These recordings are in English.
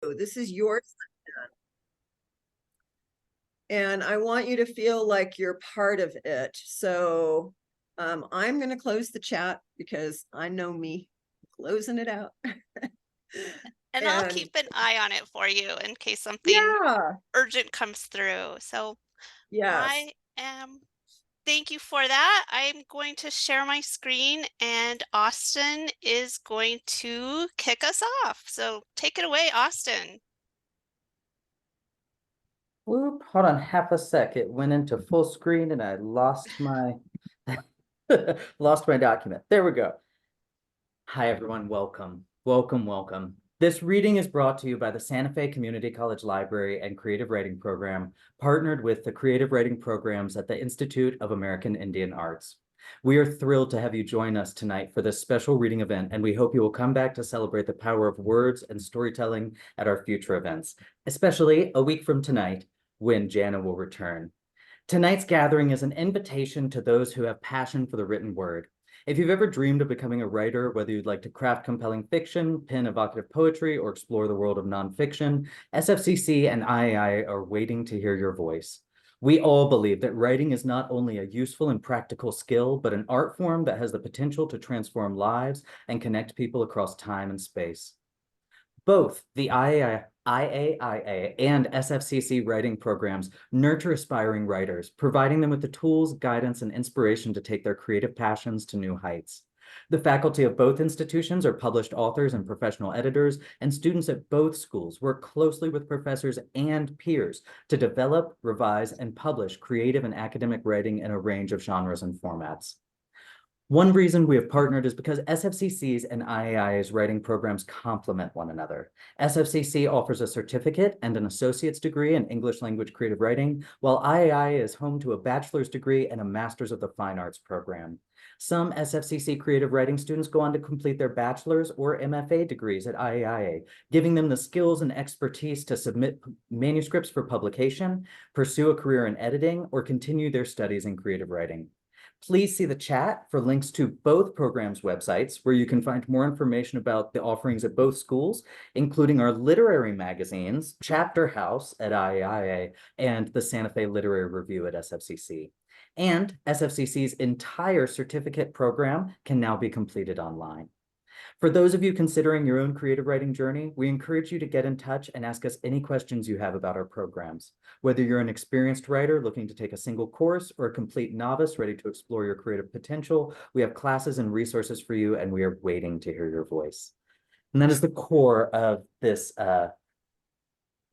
This is your and I want you to feel like you're part of it. So I'm going to close the chat because I know me closing it out. And I'll And keep an eye on it for you in case something yeah, urgent comes through. So yes. I am, thank you for that. I'm going to share my screen and Austin is going to kick us off. So take it away, Austin. Whoop, hold on half a sec. It went into full screen and I lost my lost my document. There we go. Hi everyone, welcome. Welcome, welcome. This reading is brought to you by the Santa Fe Community College Library and Creative Writing Program, partnered with the Creative Writing Programs at the Institute of American Indian Arts. We are thrilled to have you join us tonight for this special reading event, and we hope you will come back to celebrate the power of words and storytelling at our future events, especially a week from tonight, when Janna will return. Tonight's gathering is an invitation to those who have passion for the written word. If you've ever dreamed of becoming a writer, whether you'd like to craft compelling fiction, pen evocative poetry, or explore the world of nonfiction, SFCC and IAI are waiting to hear your voice. We all believe that writing is not only a useful and practical skill, but an art form that has the potential to transform lives and connect people across time and space. Both the IAIA and SFCC writing programs nurture aspiring writers, providing them with the tools, guidance, and inspiration to take their creative passions to new heights. The faculty of both institutions are published authors and professional editors, and students at both schools work closely with professors and peers to develop, revise, and publish creative and academic writing in a range of genres and formats. One reason we have partnered is because SFCC's and IAI's writing programs complement one another. SFCC offers a certificate and an associate's degree in English language creative writing, while IAI is home to a bachelor's degree and a master's of the fine arts program. Some SFCC creative writing students go on to complete their bachelor's or MFA degrees at IAIA, giving them the skills and expertise to submit manuscripts for publication, pursue a career in editing, or continue their studies in creative writing. Please see the chat for links to both programs' websites, where you can find more information about the offerings at both schools, including our literary magazines, Chapter House at IAIA and the Santa Fe Literary Review at SFCC. And SFCC's entire certificate program can now be completed online. For those of you considering your own creative writing journey, we encourage you to get in touch and ask us any questions you have about our programs. Whether you're an experienced writer looking to take a single course or a complete novice ready to explore your creative potential, we have classes and resources for you, and we are waiting to hear your voice. And that is the core of this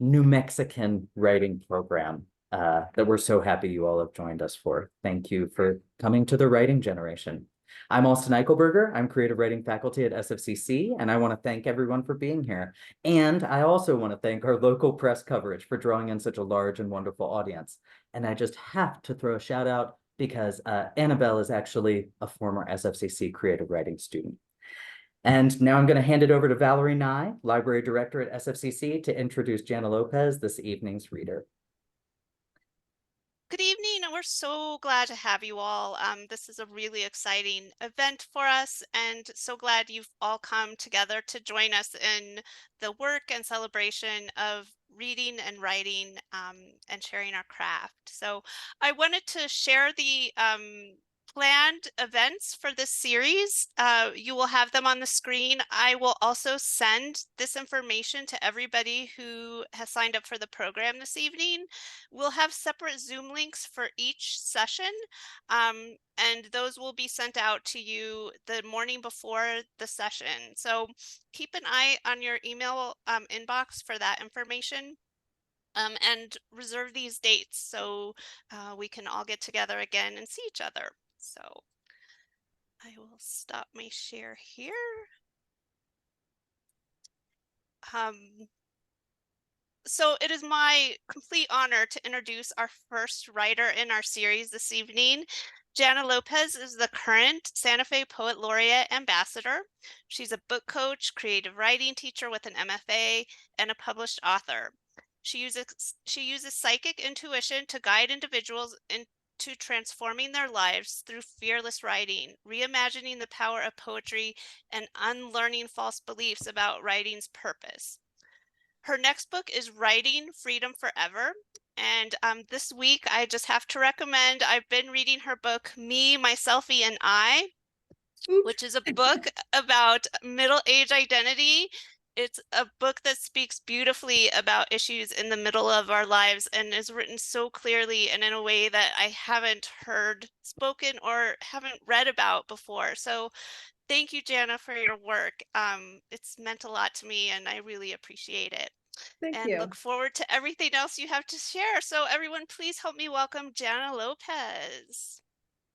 New Mexican writing program that we're so happy you all have joined us for. Thank you for coming to the writing generation. I'm Austin Eichelberger. I'm creative writing faculty at SFCC, and I want to thank everyone for being here. And I also want to thank our local press coverage for drawing in such a large and wonderful audience. And I just have to throw a shout out because Annabelle is actually a former SFCC creative writing student. And now I'm going to hand it over to Valerie Nye, Library Director at SFCC, to introduce Janna Lopez, this evening's reader. Good evening, and we're so glad to have you all. This is a really exciting event for us, and so glad you've all come together to join us in the work and celebration of reading and writing and sharing our craft. So I wanted to share the planned events for this series. You will have them on the screen. I will also send this information to everybody who has signed up for the program this evening. We'll have separate Zoom links for each session, and those will be sent out to you the morning before the session. So keep an eye on your email inbox for that information. And reserve these dates so we can all get together again and see each other. So I will stop my share here. So it is my complete honor to introduce our first writer in our series this evening. Janna Lopez is the current Santa Fe Poet Laureate Ambassador. She's a book coach, creative writing teacher with an MFA, and a published author. She uses psychic intuition to guide individuals into transforming their lives through fearless writing, reimagining the power of poetry, and unlearning false beliefs about writing's purpose. Her next book is Writing Freedom Forever. And this week, I just have to recommend, I've been reading her book, Me, My Selfie, and I, Oops. which is a book about middle-age identity. It's a book that speaks beautifully about issues in the middle of our lives and is written so clearly and in a way that I haven't heard spoken or haven't read about before. So thank you, Janna, for your work. It's meant a lot to me and I really appreciate it. Thank And you. look forward to everything else you have to share. So everyone, please help me welcome Janna Lopez.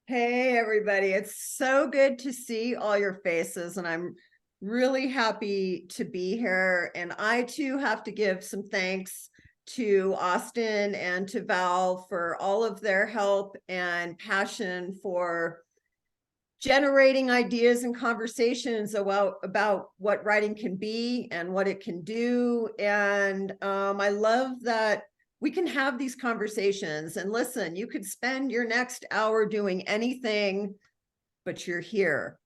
Hey, everybody. It's so good to see all your faces, and I'm really happy to be here. And I too have to give some thanks to Austin and to Val for all of their help and passion for generating ideas and conversations about what writing can be and what it can do. And I love that we can have these conversations. And listen, you could spend your next hour doing anything, but you're here.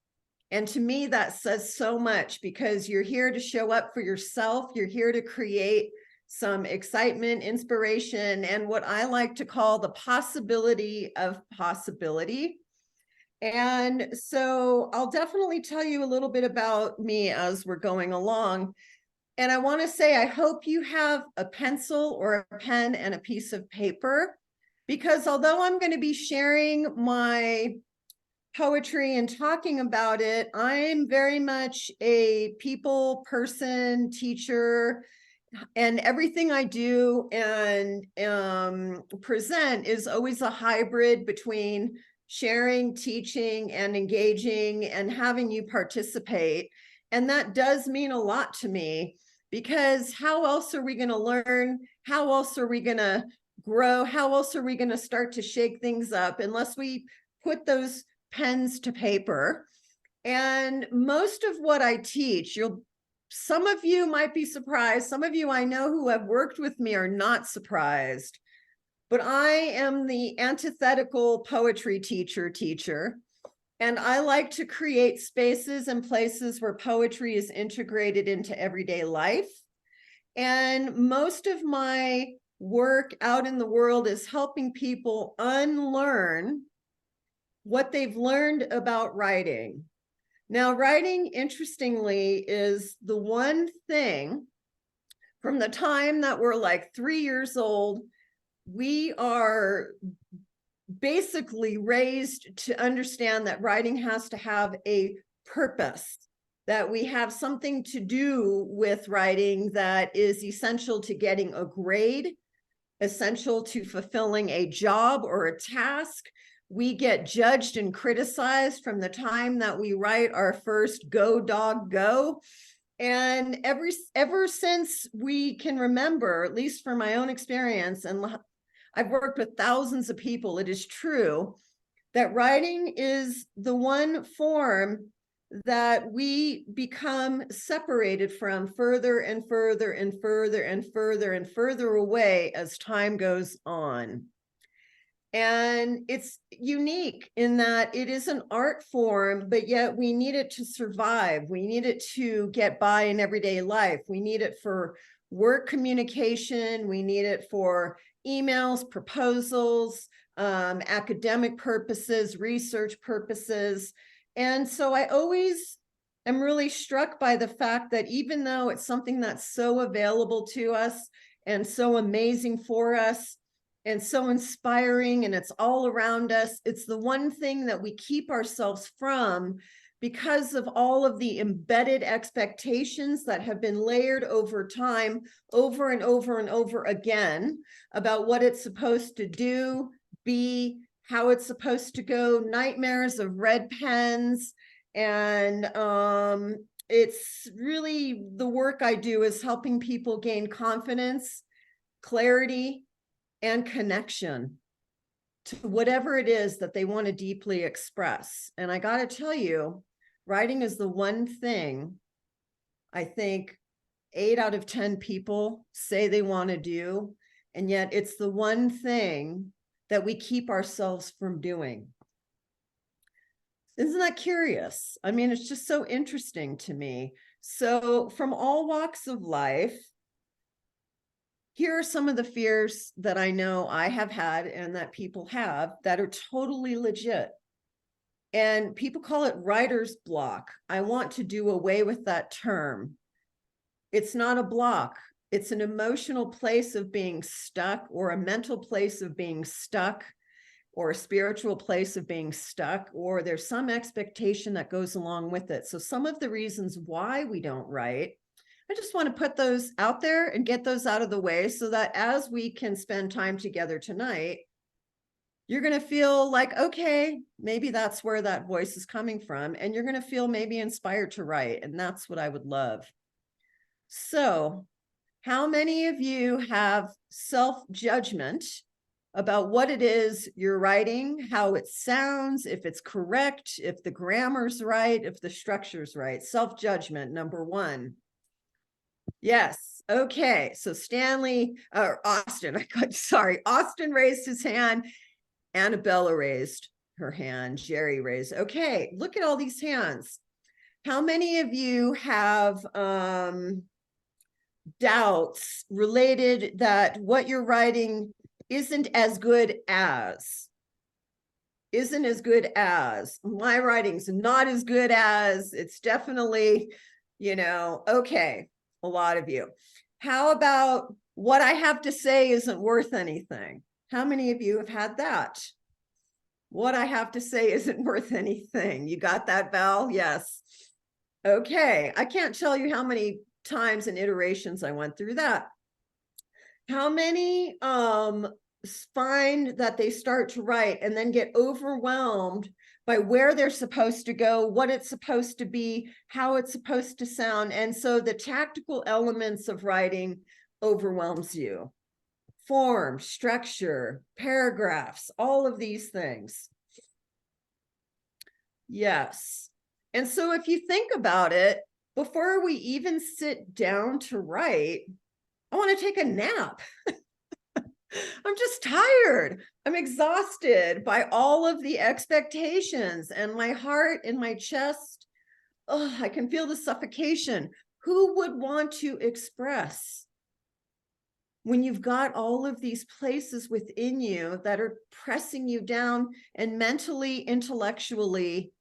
And to me, that says so much, because you're here to show up for yourself. You're here to create some excitement, inspiration, and what I like to call the possibility of possibility. And so I'll definitely tell you a little bit about me as we're going along. And I want to say, I hope you have a pencil or a pen and a piece of paper, because although I'm going to be sharing my poetry and talking about it, I'm very much a people person, teacher, and everything I do and present is always a hybrid between sharing, teaching, and engaging and having you participate. And that does mean a lot to me, because how else are we going to learn? How else are we going to grow? How else are we going to start to shake things up unless we put those pens to paper? And most of what I teach, some of you might be surprised. Some of you I know who have worked with me are not surprised, but I am the antithetical poetry teacher. And I like to create spaces and places where poetry is integrated into everyday life. And most of my work out in the world is helping people unlearn what they've learned about writing. Now, writing, interestingly, is the one thing from the time that we're like 3 years old, we are basically raised to understand that writing has to have a purpose, that we have something to do with writing that is essential to getting a grade, essential to fulfilling a job or a task. We get judged and criticized from the time that we write our first Go Dog Go. And ever since we can remember, at least from my own experience, and I've worked with thousands of people, it is true that writing is the one form that we become separated from further and further and further and further and further away as time goes on. And it's unique in that it is an art form, but yet we need it to survive. We need it to get by in everyday life. We need it for work communication. We need it for emails, proposals, academic purposes, research purposes. And so I always am really struck by the fact that even though it's something that's so available to us and so amazing for us, and so inspiring, and it's all around us, it's the one thing that we keep ourselves from because of all of the embedded expectations that have been layered over time, over and over and over again, about what it's supposed to do, be, how it's supposed to go, nightmares of red pens. And it's really, the work I do is helping people gain confidence, clarity, and connection to whatever it is that they want to deeply express. And I got to tell you, writing is the one thing I think 8 out of 10 people say they want to do. And yet it's the one thing that we keep ourselves from doing. Isn't that curious? I mean, it's just so interesting to me. So from all walks of life, here are some of the fears that I know I have had and that people have that are totally legit. And people call it writer's block. I want to do away with that term. It's not a block. It's an emotional place of being stuck, or a mental place of being stuck, or a spiritual place of being stuck, or there's some expectation that goes along with it. So some of the reasons why we don't write, I just want to put those out there and get those out of the way so that as we can spend time together tonight, you're going to feel like, okay, maybe that's where that voice is coming from. And you're going to feel maybe inspired to write. And that's what I would love. So how many of you have self-judgment about what it is you're writing, how it sounds, if it's correct, if the grammar's right, if the structure's right? Self-judgment, number one. Yes. Okay. So Stanley, or Austin, Austin raised his hand. Annabella raised her hand. Jerry raised. Okay. Look at all these hands. How many of you have doubts related that what you're writing isn't as good as? Isn't as good as? My writing's not as good as. It's definitely, okay. A lot of you. How about what I have to say isn't worth anything? How many of you have had that? What I have to say isn't worth anything. You got that, Val? Yes. Okay. I can't tell you how many times and iterations I went through that. How many find that they start to write and then get overwhelmed by where they're supposed to go, what it's supposed to be, how it's supposed to sound. And so the tactical elements of writing overwhelms you. Form, structure, paragraphs, all of these things. Yes. And so if you think about it, before we even sit down to write, I want to take a nap. I'm just tired. I'm exhausted by all of the expectations, and my heart in my chest. Oh, I can feel the suffocation. Who would want to express when you've got all of these places within you that are pressing you down, and mentally, intellectually,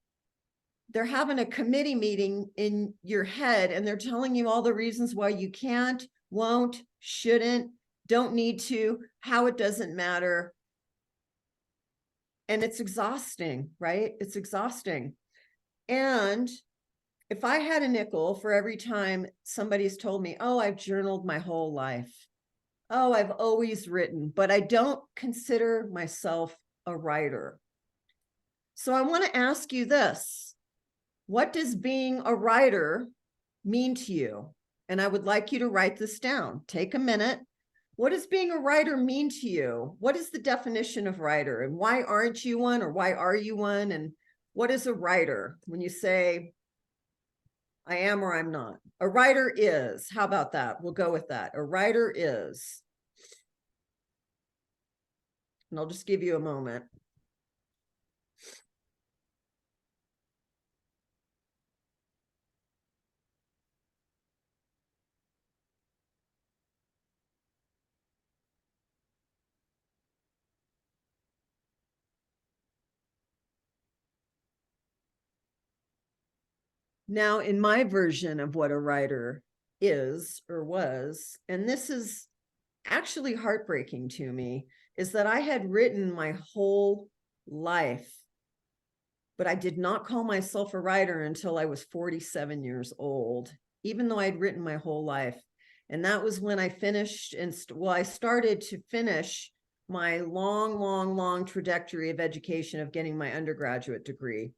they're having a committee meeting in your head and they're telling you all the reasons why you can't, won't, shouldn't, don't need to, how it doesn't matter. And it's exhausting, right? It's exhausting. And if I had a nickel for every time somebody's told me, oh, I've journaled my whole life. Oh, I've always written, but I don't consider myself a writer. So I want to ask you this. What does being a writer mean to you? And I would like you to write this down. Take a minute. What does being a writer mean to you? What is the definition of writer? And why aren't you one, or why are you one? And what is a writer? When you say, I am or I'm not. A writer is. How about that? We'll go with that. A writer is. And I'll just give you a moment. Now, in my version of what a writer is or was, and this is actually heartbreaking to me, is that I had written my whole life, but I did not call myself a writer until I was 47 years old, even though I'd written my whole life. And that was when I finished, I started to finish my long trajectory of education of getting my undergraduate degree.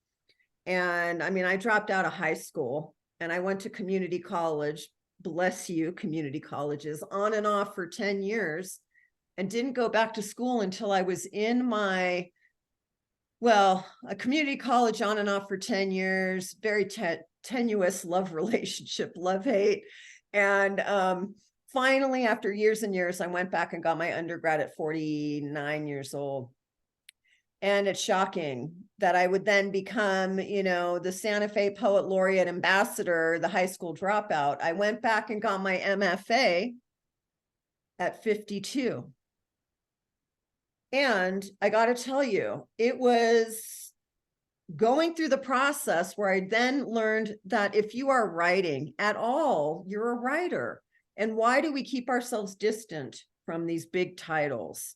And I mean, I dropped out of high school and I went to community college, bless you, community colleges, on and off for 10 years, and didn't go back to school until I was in my, a community college on and off for 10 years, very tenuous love relationship, love-hate. And finally, after years and years, I went back and got my undergrad at 49 years old. And it's shocking that I would then become, the Santa Fe Poet Laureate ambassador, the high school dropout. I went back and got my MFA at 52. And I got to tell you, it was going through the process where I then learned that if you are writing at all, you're a writer. And why do we keep ourselves distant from these big titles?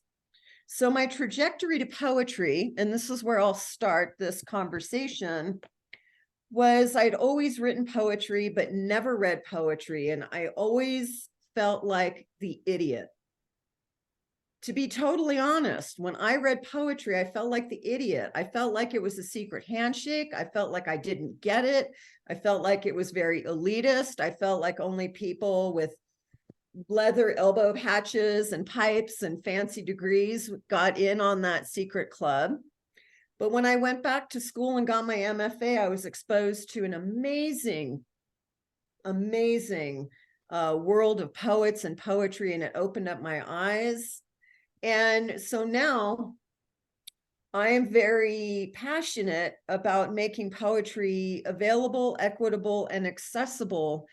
So my trajectory to poetry, and this is where I'll start this conversation, was I'd always written poetry, but never read poetry. And I always felt like the idiot. To be totally honest, when I read poetry, I felt like the idiot. I felt like it was a secret handshake. I felt like I didn't get it. I felt like it was very elitist. I felt like only people with leather elbow patches and pipes and fancy degrees got in on that secret club. But when I went back to school and got my MFA, I was exposed to an amazing world of poets and poetry, and it opened up my eyes. And so now I am very passionate about making poetry available, equitable, and accessible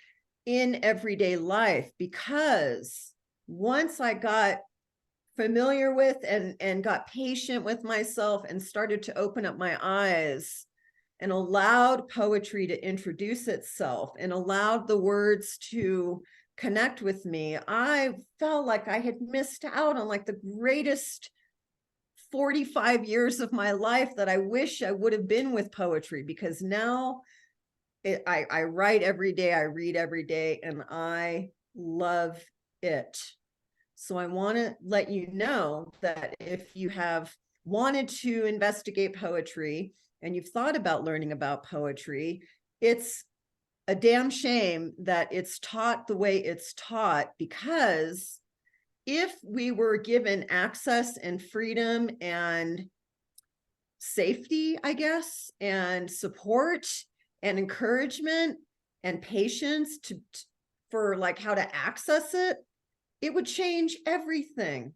in everyday life, because once I got familiar with and got patient with myself and started to open up my eyes and allowed poetry to introduce itself and allowed the words to connect with me, I felt like I had missed out on like the greatest 45 years of my life that I wish I would have been with poetry, because now I write every day, I read every day, and I love it. So I want to let you know that if you have wanted to investigate poetry and you've thought about learning about poetry, it's a damn shame that it's taught the way it's taught, because if we were given access and freedom and safety, I guess, and support and encouragement and patience for like how to access it, it would change everything.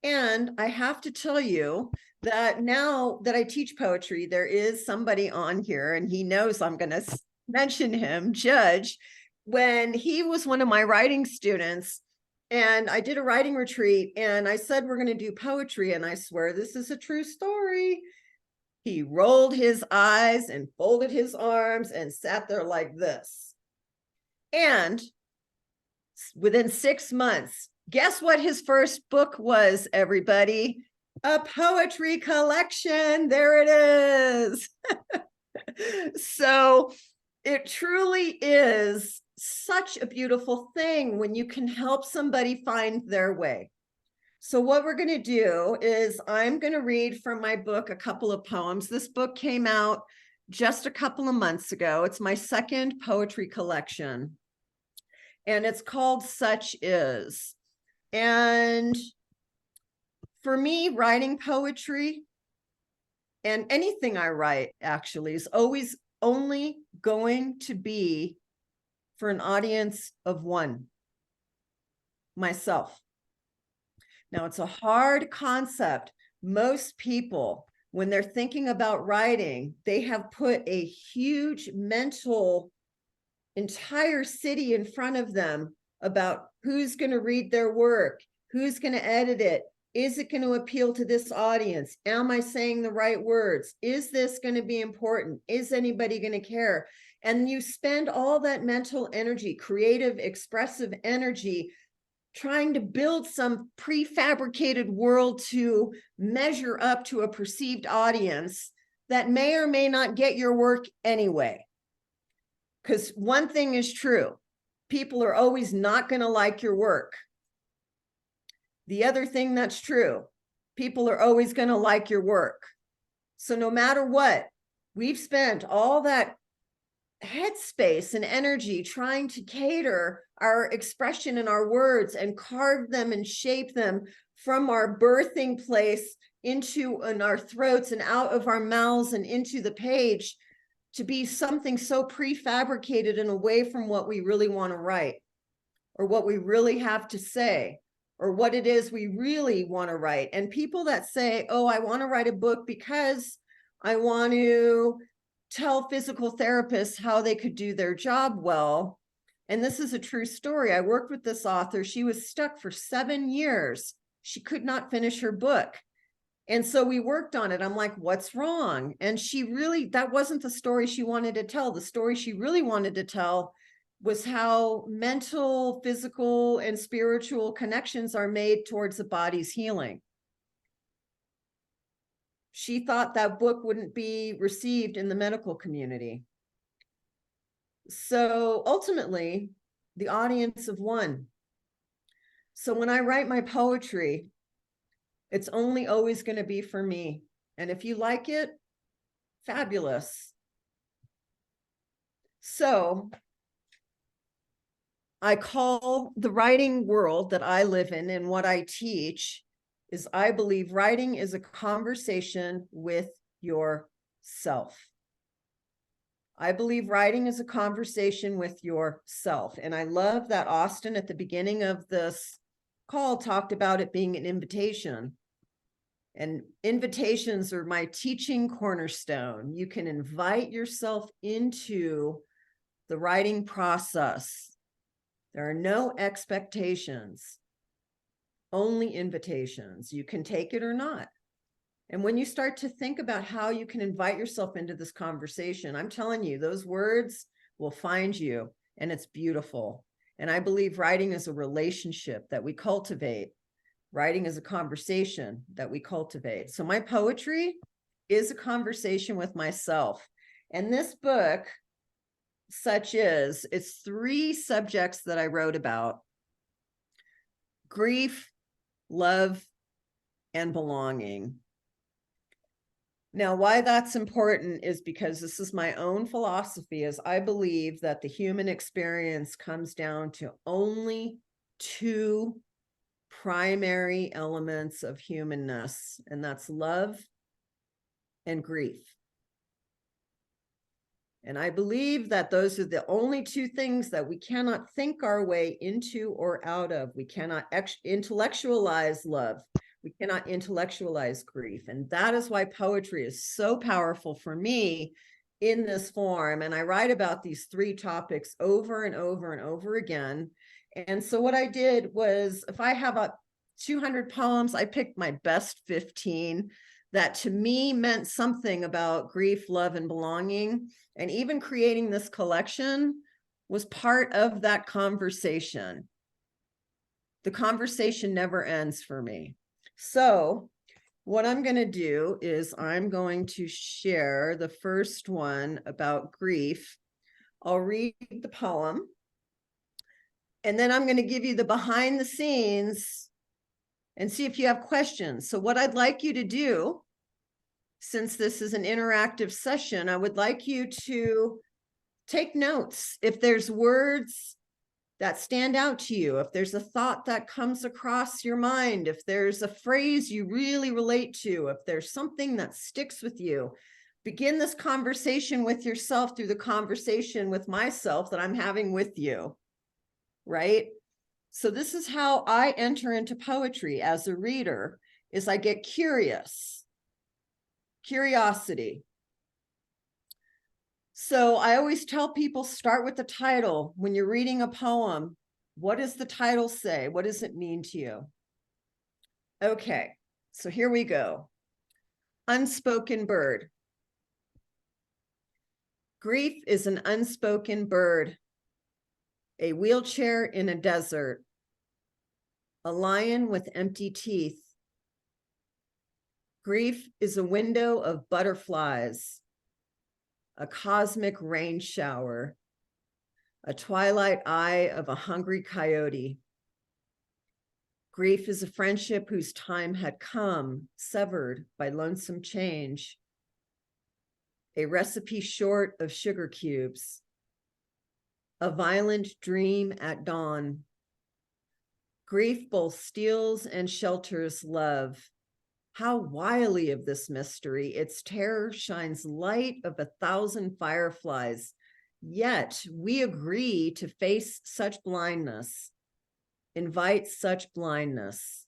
And I have to tell you that now that I teach poetry, there is somebody on here, and he knows I'm going to mention him, Judge, when he was one of my writing students. And I did a writing retreat and I said, we're going to do poetry. And I swear this is a true story. He rolled his eyes and folded his arms and sat there like this. And within 6 months, guess what his first book was, everybody? A poetry collection. There it is. So it truly is such a beautiful thing when you can help somebody find their way. So what we're going to do is I'm going to read from my book a couple of poems. This book came out just a couple of months ago. It's my second poetry collection, and it's called Such Is. And for me, writing poetry and anything I write actually is always only going to be for an audience of one, myself. Now, it's a hard concept. Most people, when they're thinking about writing, they have put a huge mental entire city in front of them about who's going to read their work, who's going to edit it, is it going to appeal to this audience, am I saying the right words, is this going to be important, is anybody going to care? And you spend all that mental energy, creative, expressive energy, trying to build some prefabricated world to measure up to a perceived audience that may or may not get your work anyway. Because one thing is true, people are always not going to like your work. The other thing that's true, people are always going to like your work. So no matter what, we've spent all that headspace and energy trying to cater our expression and our words and carve them and shape them from our birthing place into in our throats and out of our mouths and into the page to be something so prefabricated and away from what we really want to write or what we really have to say or what it is we really want to write. And people that say, oh, I want to write a book because I want to tell physical therapists how they could do their job well. And this is a true story. I worked with this author. She was stuck for 7 years. She could not finish her book. And so we worked on it. I'm like, what's wrong? And she really, that wasn't the story she wanted to tell. The story she really wanted to tell was how mental, physical, and spiritual connections are made towards the body's healing. She thought that book wouldn't be received in the medical community. So ultimately, the audience have won. So when I write my poetry, it's only always going to be for me. And if you like it, fabulous. So I call the writing world that I live in and what I teach is I believe writing is a conversation with yourself. I believe writing is a conversation with yourself. And I love that Austin at the beginning of this call talked about it being an invitation. And invitations are my teaching cornerstone. You can invite yourself into the writing process. There are no expectations, only invitations. You can take it or not. And when you start to think about how you can invite yourself into this conversation, I'm telling you, those words will find you, and it's beautiful. And I believe writing is a relationship that we cultivate. Writing is a conversation that we cultivate. So my poetry is a conversation with myself. And this book, such as, it's 3 subjects that I wrote about: grief, love, and belonging. Now, why that's important is because this is my own philosophy, is I believe that the human experience comes down to only 2 primary elements of humanness, and that's love and grief. And I believe that those are the only 2 things that we cannot think our way into or out of. We cannot intellectualize love. We cannot intellectualize grief. And that is why poetry is so powerful for me in this form. And I write about these 3 topics over and over and over again. And so what I did was, if I have 200 poems, I picked my best 15 that to me meant something about grief, love, and belonging. And even creating this collection was part of that conversation. The conversation never ends for me. So what I'm going to do is I'm going to share the first one about grief. I'll read the poem, and then I'm going to give you the behind the scenes and see if you have questions. So what I'd like you to do, since this is an interactive session, I would like you to take notes. If there's words that stand out to you, if there's a thought that comes across your mind, if there's a phrase you really relate to, if there's something that sticks with you, begin this conversation with yourself through the conversation with myself that I'm having with you, right? So this is how I enter into poetry as a reader, is I get curious. Curiosity. So I always tell people, start with the title. When you're reading a poem, what does the title say? What does it mean to you? Okay, so here we go. Unspoken bird. Grief is an unspoken bird, a wheelchair in a desert, a lion with empty teeth. Grief is a window of butterflies, a cosmic rain shower, a twilight eye of a hungry coyote. Grief is a friendship whose time had come, severed by lonesome change, a recipe short of sugar cubes, a violent dream at dawn. Grief both steals and shelters love. How wily of this mystery, its terror shines light of 1,000 fireflies. Yet we agree to face such blindness, invite such blindness,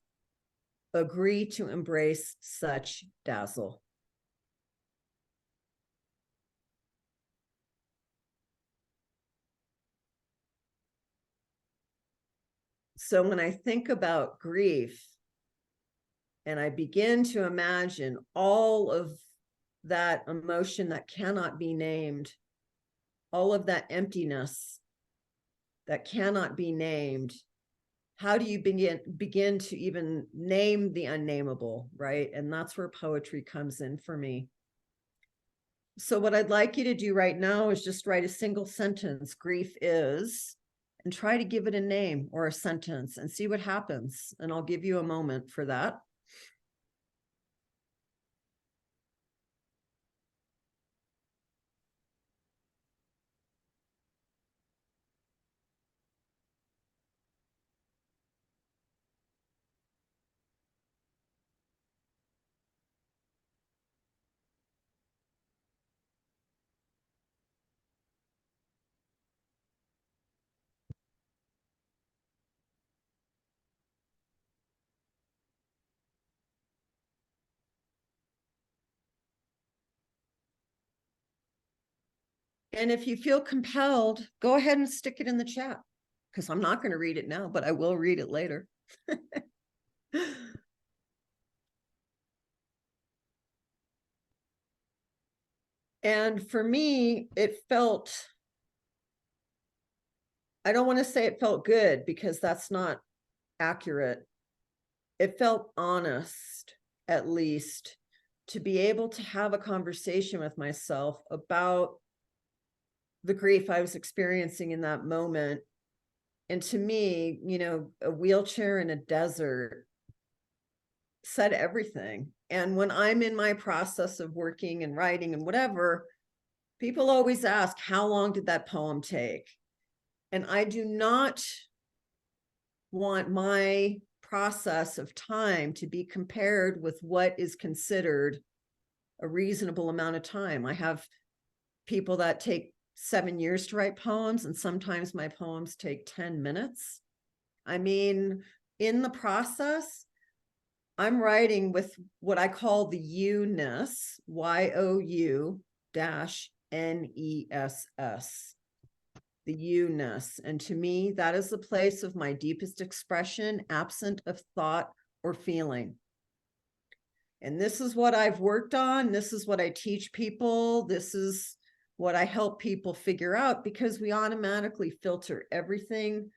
agree to embrace such dazzle. So when I think about grief and I begin to imagine all of that emotion that cannot be named, all of that emptiness that cannot be named, how do you begin to even name the unnameable, right? And that's where poetry comes in for me. So what I'd like you to do right now is just write a single sentence, grief is, and try to give it a name or a sentence and see what happens. And I'll give you a moment for that. And if you feel compelled, go ahead and stick it in the chat, because I'm not going to read it now, but I will read it later. And for me, it felt, I don't want to say it felt good because that's not accurate. It felt honest, at least, to be able to have a conversation with myself about the grief I was experiencing in that moment. And to me, you know, a wheelchair in a desert said everything. And when I'm in my process of working and writing and whatever, people always ask, how long did that poem take? And I do not want my process of time to be compared with what is considered a reasonable amount of time. I have people that take 7 years to write poems, and sometimes my poems take 10 minutes. I mean, in the process, I'm writing with what I call the you-ness, YOU-NESS, the you-ness. And to me, that is the place of my deepest expression, absent of thought or feeling. And this is what I've worked on. This is what I teach people. This is what I help people figure out, because we automatically filter everything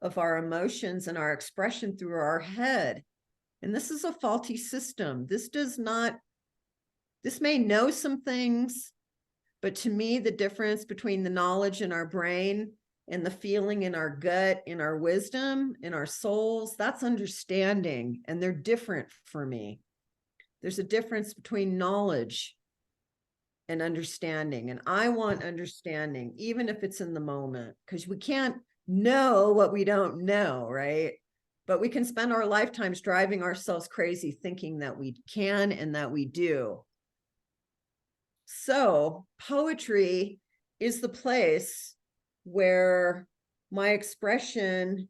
of our emotions and our expression through our head. And this is a faulty system. This may know some things, but to me, the difference between the knowledge in our brain and the feeling in our gut, in our wisdom, in our souls, that's understanding. And they're different for me. There's a difference between knowledge and understanding. And I want understanding, even if it's in the moment, because we can't know what we don't know, right? But we can spend our lifetimes driving ourselves crazy thinking that we can and that we do. So poetry is the place where my expression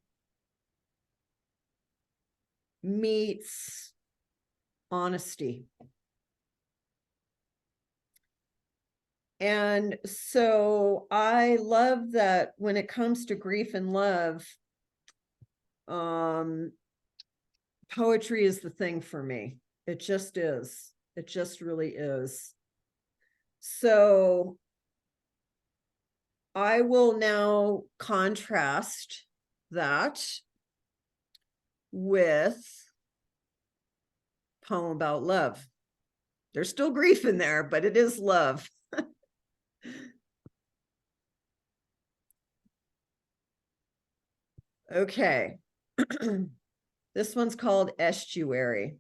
meets honesty. And so I love that when it comes to grief and love, poetry is the thing for me. It just is. It just really is. So I will now contrast that with a poem about love. There's still grief in there, but it is love. Okay. This one's called Estuary.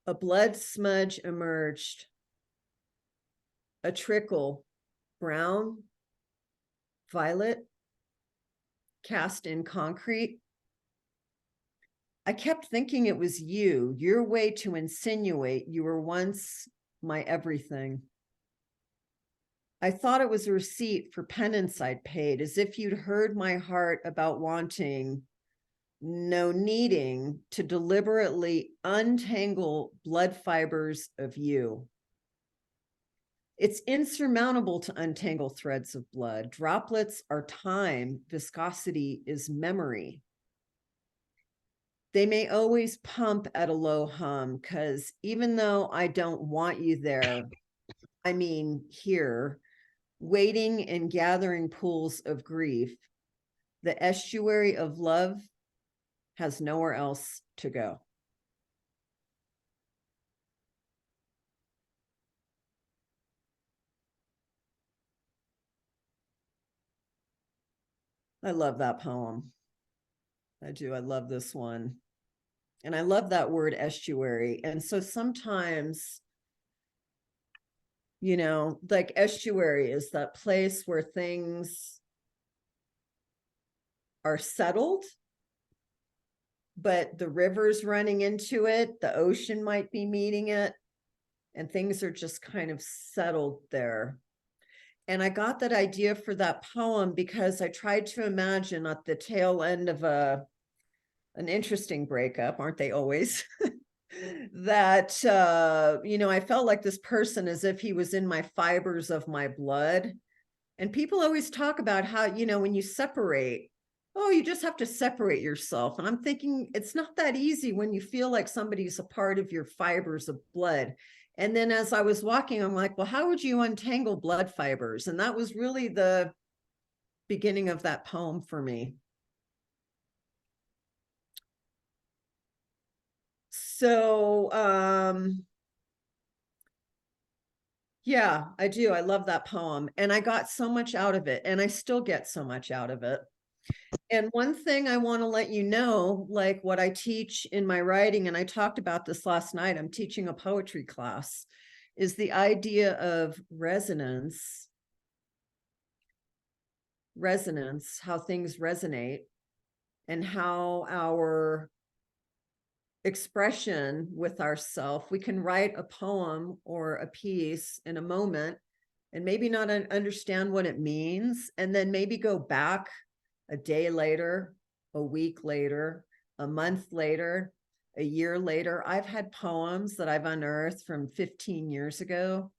A blood smudge emerged. A trickle, brown, violet, cast in concrete. I kept thinking it was you, your way to insinuate you were once my everything. I thought it was a receipt for penance I'd paid, as if you'd heard my heart about wanting, no, needing to deliberately untangle blood fibers of you. It's insurmountable to untangle threads of blood. Droplets are time, viscosity is memory. They may always pump at a low hum, because even though I don't want you there, I mean here, waiting and gathering pools of grief, the estuary of love has nowhere else to go. I love that poem. I do. I love this one. And I love that word estuary. And so sometimes, you know, like estuary is that place where things are settled, but the river's running into it, the ocean might be meeting it, and things are just kind of settled there. And I got that idea for that poem because I tried to imagine at the tail end of an interesting breakup, aren't they always? That, you know, I felt like this person as if he was in my fibers of my blood. And people always talk about how, you know, when you separate, oh, you just have to separate yourself. And I'm thinking it's not that easy when you feel like somebody's a part of your fibers of blood. And then as I was walking, I'm like, well, how would you untangle blood fibers? And that was really the beginning of that poem for me. So, yeah, I do. I love that poem. And I got so much out of it, and I still get so much out of it. And one thing I want to let you know, like what I teach in my writing, and I talked about this last night, I'm teaching a poetry class, is the idea of resonance, how things resonate, and how our expression with ourself, we can write a poem or a piece in a moment and maybe not understand what it means, and then maybe go back a day later, a week later, a month later, a year later. I've had poems that I've unearthed from 15 years ago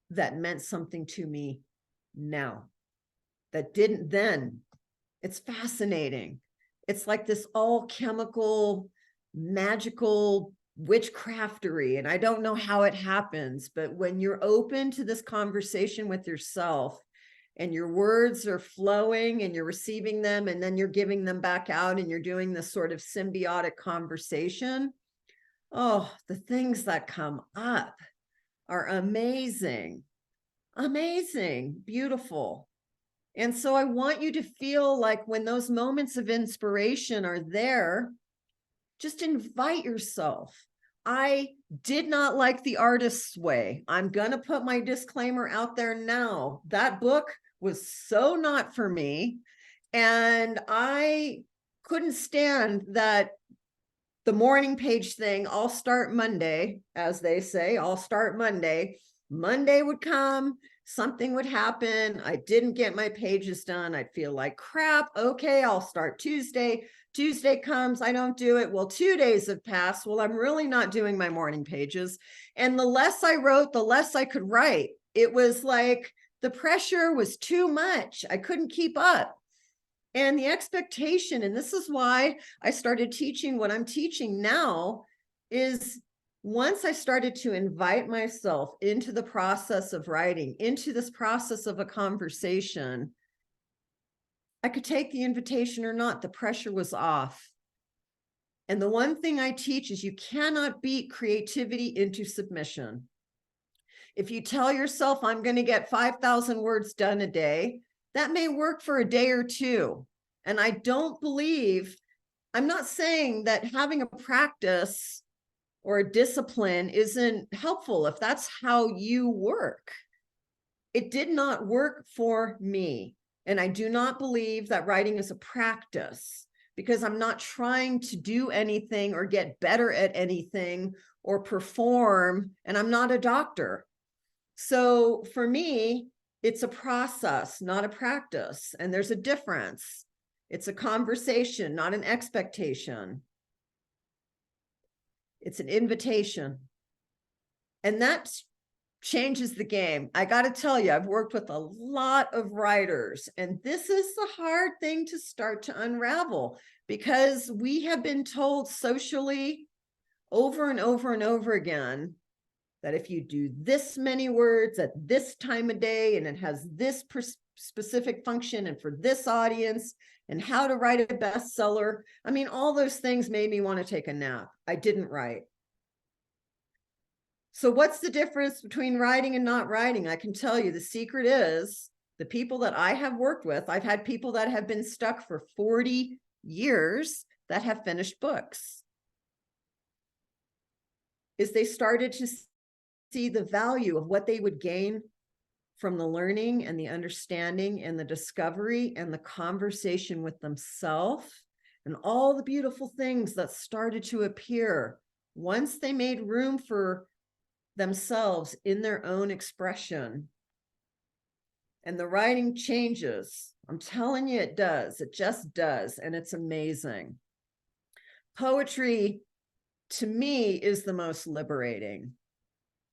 that meant something to me now that didn't then. It's fascinating. It's like this all chemical, magical witchcraftery. And I don't know how it happens, but when you're open to this conversation with yourself and your words are flowing and you're receiving them and then you're giving them back out and you're doing this sort of symbiotic conversation, oh, the things that come up are amazing, amazing, beautiful. And so I want you to feel like when those moments of inspiration are there, just invite yourself. I did not like The Artist's Way. I'm going to put my disclaimer out there now. That book was so not for me. And I couldn't stand that the morning page thing. I'll start Monday, as they say, I'll start Monday. Monday would come, something would happen. I didn't get my pages done. I'd feel like crap. Okay, I'll start Tuesday. Tuesday comes, I don't do it. Well, 2 days have passed. Well, I'm really not doing my morning pages. And the less I wrote, the less I could write. It was like the pressure was too much. I couldn't keep up. And the expectation, and this is why I started teaching what I'm teaching now, is once I started to invite myself into the process of writing, into this process of a conversation, I could take the invitation or not. The pressure was off. And the one thing I teach is you cannot beat creativity into submission. If you tell yourself, I'm going to get 5,000 words done a day, that may work for a day or two. And I don't believe, I'm not saying that having a practice or a discipline isn't helpful if that's how you work. It did not work for me. And I do not believe that writing is a practice, because I'm not trying to do anything or get better at anything or perform, and I'm not a doctor. So for me, it's a process, not a practice. And there's a difference. It's a conversation, not an expectation. It's an invitation. And that changes the game. I got to tell you, I've worked with a lot of writers, and this is the hard thing to start to unravel, because we have been told socially over and over and over again that if you do this many words at this time of day, and it has this specific function and for this audience, and how to write a bestseller. I mean, all those things made me want to take a nap. I didn't write. So what's the difference between writing and not writing? I can tell you the secret is the people that I have worked with. I've had people that have been stuck for 40 years that have finished books. Is they started to see the value of what they would gain from the learning and the understanding and the discovery and the conversation with themselves and all the beautiful things that started to appear once they made room for themselves in their own expression. And the writing changes. I'm telling you, it does. It just does. And it's amazing. Poetry, to me, is the most liberating,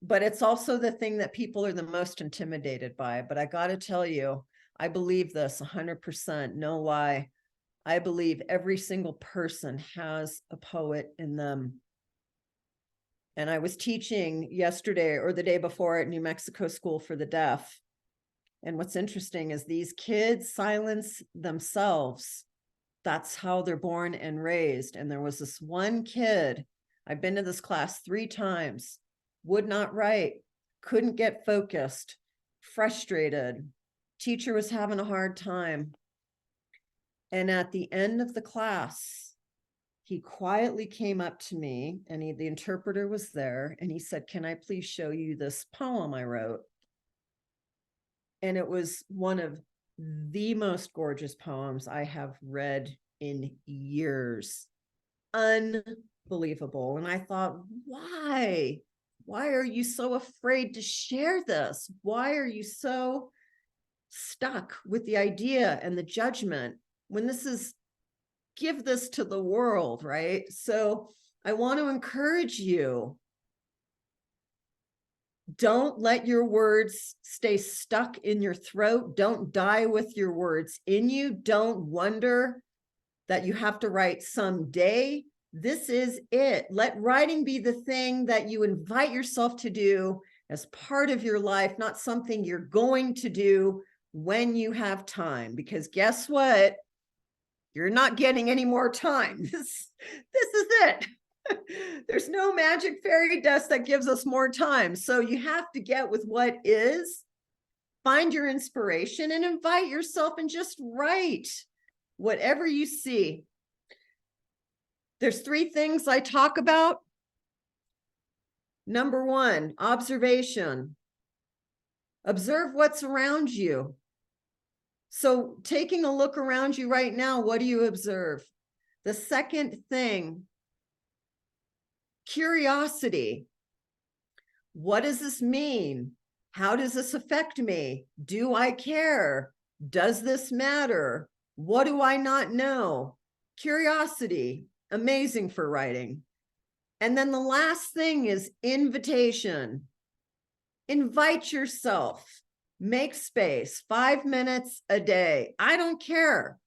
but it's also the thing that people are the most intimidated by. But I got to tell you, I believe this 100%, no lie. I believe every single person has a poet in them. And I was teaching yesterday or the day before at New Mexico School for the Deaf. And what's interesting is these kids silence themselves. That's how they're born and raised. And there was this one kid, I've been to this class 3 times, would not write, couldn't get focused, frustrated. Teacher was having a hard time. And at the end of the class, he quietly came up to me, and the interpreter was there, and he said, "Can I please show you this poem I wrote?" And it was one of the most gorgeous poems I have read in years. Unbelievable. And I thought, why? Why are you so afraid to share this? Why are you so stuck with the idea and the judgment when this is, give this to the world, right? So I want to encourage you. Don't let your words stay stuck in your throat. Don't die with your words in you. Don't wonder that you have to write someday. This is it. Let writing be the thing that you invite yourself to do as part of your life, not something you're going to do when you have time. Because guess what? You're not getting any more time. This is it. There's no magic fairy dust that gives us more time. So you have to get with what is, find your inspiration, and invite yourself and just write whatever you see. There's 3 things I talk about. Number 1, observation. Observe what's around you. So taking a look around you right now, what do you observe? The second thing, curiosity. What does this mean? How does this affect me? Do I care? Does this matter? What do I not know? Curiosity, amazing for writing. And then the last thing is invitation. Invite yourself. Make space, 5 minutes a day. I don't care.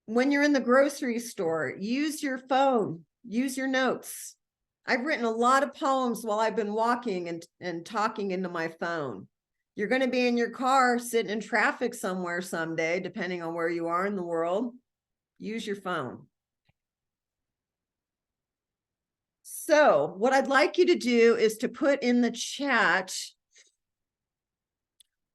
When you're in the grocery store, use your phone, use your notes. I've written a lot of poems while I've been walking and talking into my phone. You're going to be in your car, sitting in traffic somewhere someday, depending on where you are in the world. Use your phone. So what I'd like you to do is to put in the chat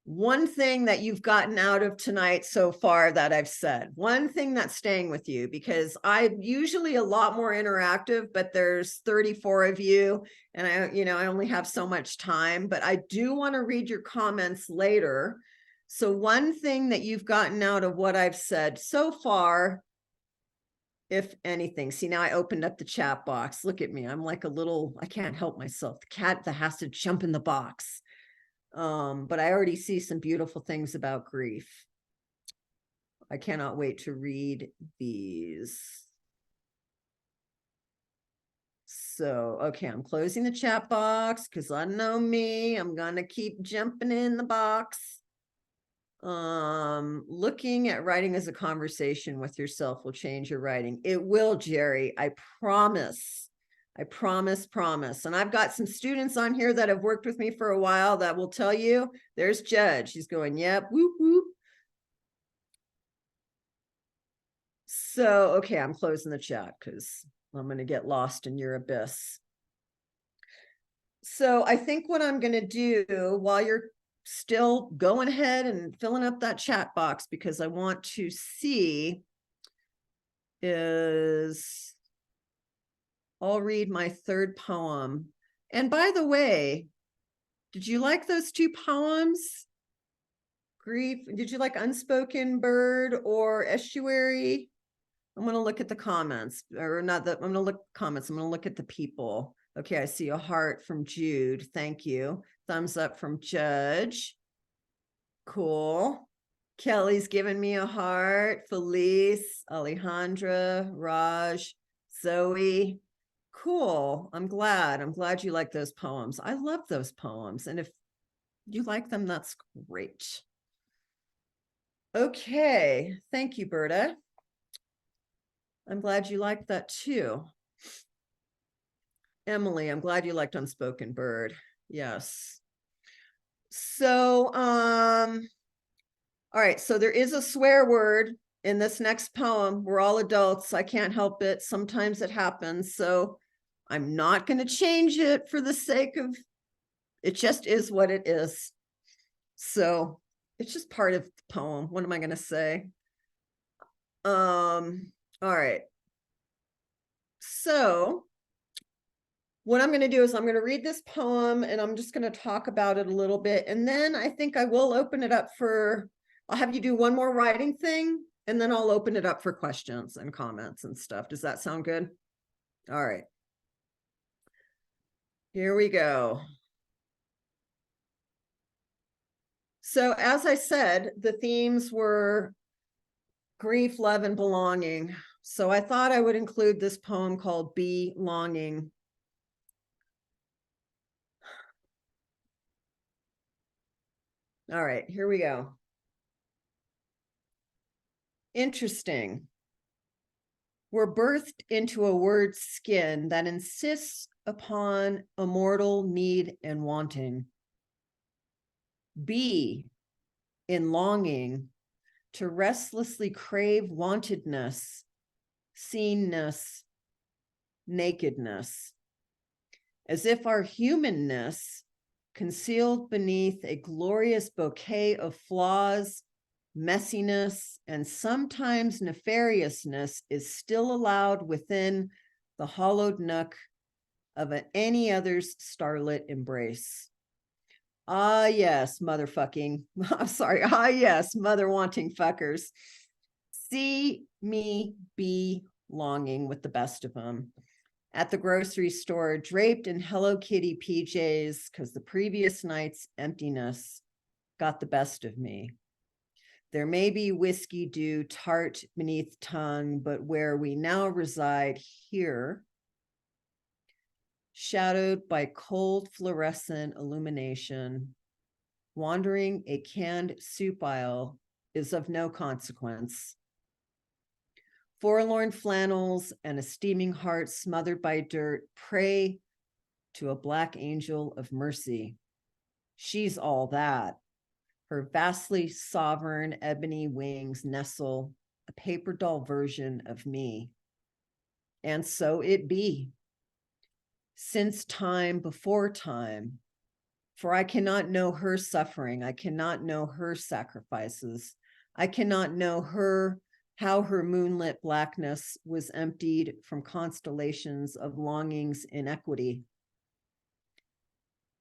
one thing that you've gotten out of tonight so far that I've said, one thing that's staying with you, because I'm usually a lot more interactive, but there's 34 of you and I only have so much time, but I do want to read your comments later. So one thing that you've gotten out of what I've said so far, if anything. See, now I opened up the chat box. Look at me. I'm like a little, I can't help myself. The cat that has to jump in the box. But I already see some beautiful things about grief. I cannot wait to read these. So, okay, I'm closing the chat box because I know me. I'm gonna keep jumping in the box. Looking at writing as a conversation with yourself will change your writing. It will, Jerry. I promise. I promise. And I've got some students on here that have worked with me for a while that will tell you. There's Judge. He's going, yep, whoop, whoop. So, okay, I'm closing the chat because I'm going to get lost in your abyss. So I think what I'm going to do while you're still going ahead and filling up that chat box, because I want to see, is I'll read my third poem. And by the way, did you like those two poems? Grief, did you like Unspoken Bird or Estuary? I'm going to look at the comments, or not that I'm going to look comments. I'm going to look at the people. Okay, I see a heart from Jude. Thank you. Thumbs up from Judge. Cool. Kelly's giving me a heart. Felice, Alejandra, Raj, Zoe. Cool. I'm glad you like those poems. I love those poems. And if you like them, that's great. Okay. Thank you, Berta. I'm glad you liked that too. Emily, I'm glad you liked Unspoken Bird. Yes. So, all right. So there is a swear word in this next poem. We're all adults. I can't help it. Sometimes it happens. So I'm not going to change it for the sake of, it just is what it is. So it's just part of the poem. What am I going to say? All right. So what I'm going to do is I'm going to read this poem and I'm just going to talk about it a little bit. And then I think I will open it up for, I'll have you do one more writing thing, and then I'll open it up for questions and comments and stuff. Does that sound good? All right. Here we go. So as I said, the themes were grief, love, and belonging. So I thought I would include this poem called Belonging. All right, here we go. Interesting. We're birthed into a word skin that insists upon immortal need and wanting. Be in longing to restlessly crave wantedness, seenness, nakedness, as if our humanness, concealed beneath a glorious bouquet of flaws, messiness, and sometimes nefariousness, is still allowed within the hollowed nook of any other's starlit embrace. Ah, yes, motherfucking. I'm sorry. Ah, yes, mother wanting fuckers. See me be longing with the best of them. At the grocery store, draped in Hello Kitty PJs, because the previous night's emptiness got the best of me. There may be whiskey dew tart beneath tongue, but where we now reside here, shadowed by cold fluorescent illumination, wandering a canned soup aisle is of no consequence. Forlorn flannels and a steaming heart smothered by dirt pray to a black angel of mercy. She's all that. Her vastly sovereign ebony wings nestle a paper doll version of me. And so it be. Since time before time, for I cannot know her suffering. I cannot know her sacrifices. I cannot know how her moonlit blackness was emptied from constellations of longing's inequity.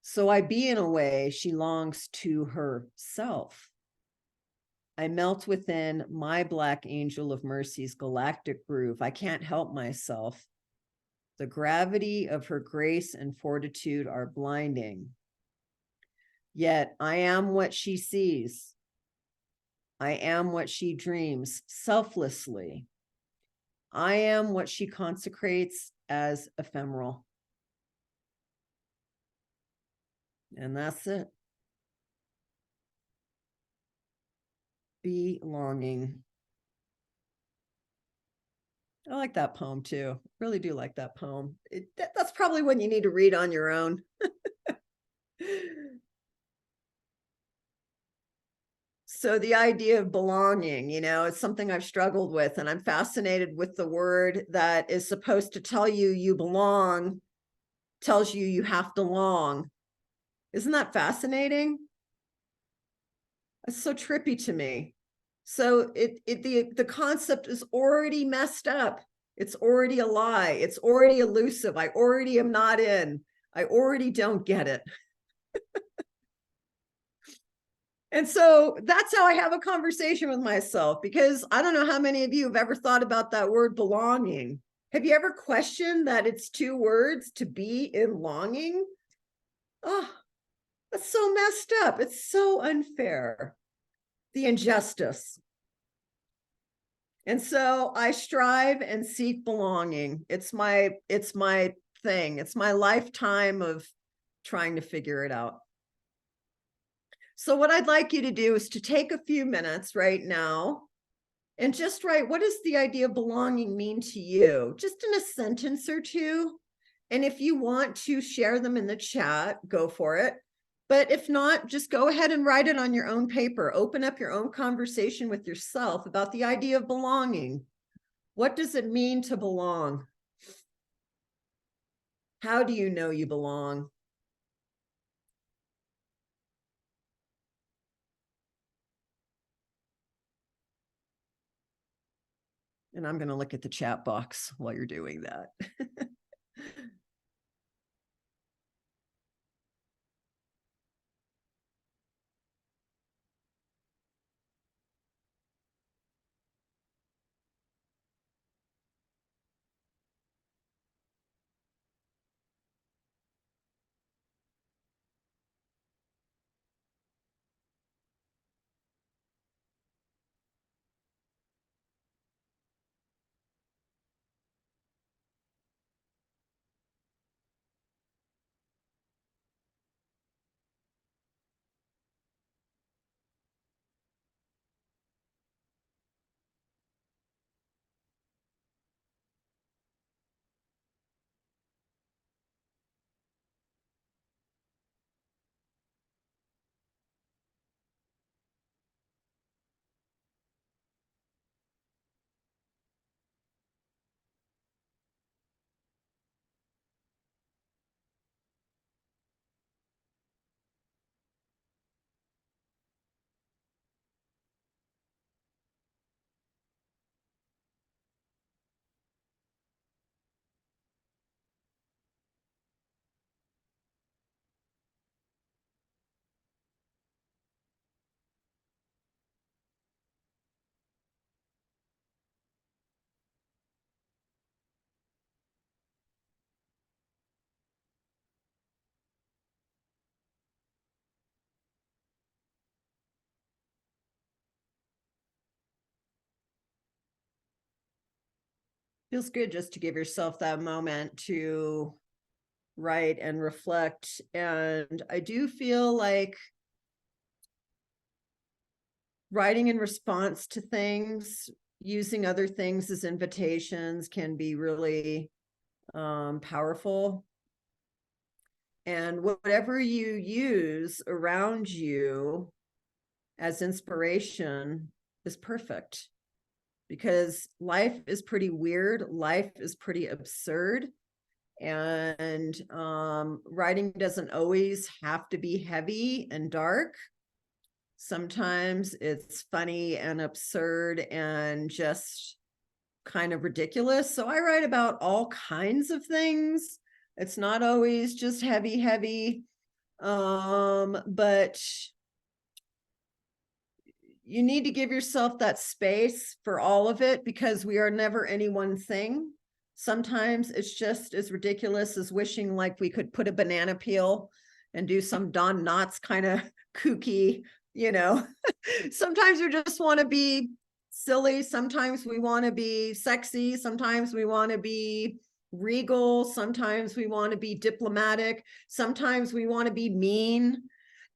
So I be in a way she longs to herself. I melt within my black angel of mercy's galactic groove. I can't help myself. The gravity of her grace and fortitude are blinding. Yet I am what she sees. I am what she dreams selflessly. I am what she consecrates as ephemeral. And that's it. Belonging. I like that poem too. Really do like that poem. That's probably one you need to read on your own. So the idea of belonging, it's something I've struggled with, and I'm fascinated with the word that is supposed to tell you you belong, tells you you have to long. Isn't that fascinating? It's so trippy to me. So the concept is already messed up. It's already a lie. It's already elusive. I already am not in. I already don't get it. And so that's how I have a conversation with myself, because I don't know how many of you have ever thought about that word belonging. Have you ever questioned that it's two words, to be in longing? Oh, that's so messed up. It's so unfair. The injustice. And so I strive and seek belonging. It's my thing. It's my lifetime of trying to figure it out. So what I'd like you to do is to take a few minutes right now and just write, what does the idea of belonging mean to you? Just in a sentence or two. And if you want to share them in the chat, go for it. But if not, just go ahead and write it on your own paper. Open up your own conversation with yourself about the idea of belonging. What does it mean to belong? How do you know you belong? And I'm going to look at the chat box while you're doing that. Feels good just to give yourself that moment to write and reflect. And I do feel like writing in response to things, using other things as invitations can be really powerful. And whatever you use around you as inspiration is perfect, because life is pretty weird. Life is pretty absurd. And writing doesn't always have to be heavy and dark. Sometimes it's funny and absurd and just kind of ridiculous. So I write about all kinds of things. It's not always just heavy. But you need to give yourself that space for all of it, because we are never any one thing. Sometimes it's just as ridiculous as wishing like we could put a banana peel and do some Don Knotts kind of kooky, Sometimes we just want to be silly. Sometimes we want to be sexy. Sometimes we want to be regal. Sometimes we want to be diplomatic. Sometimes we want to be mean.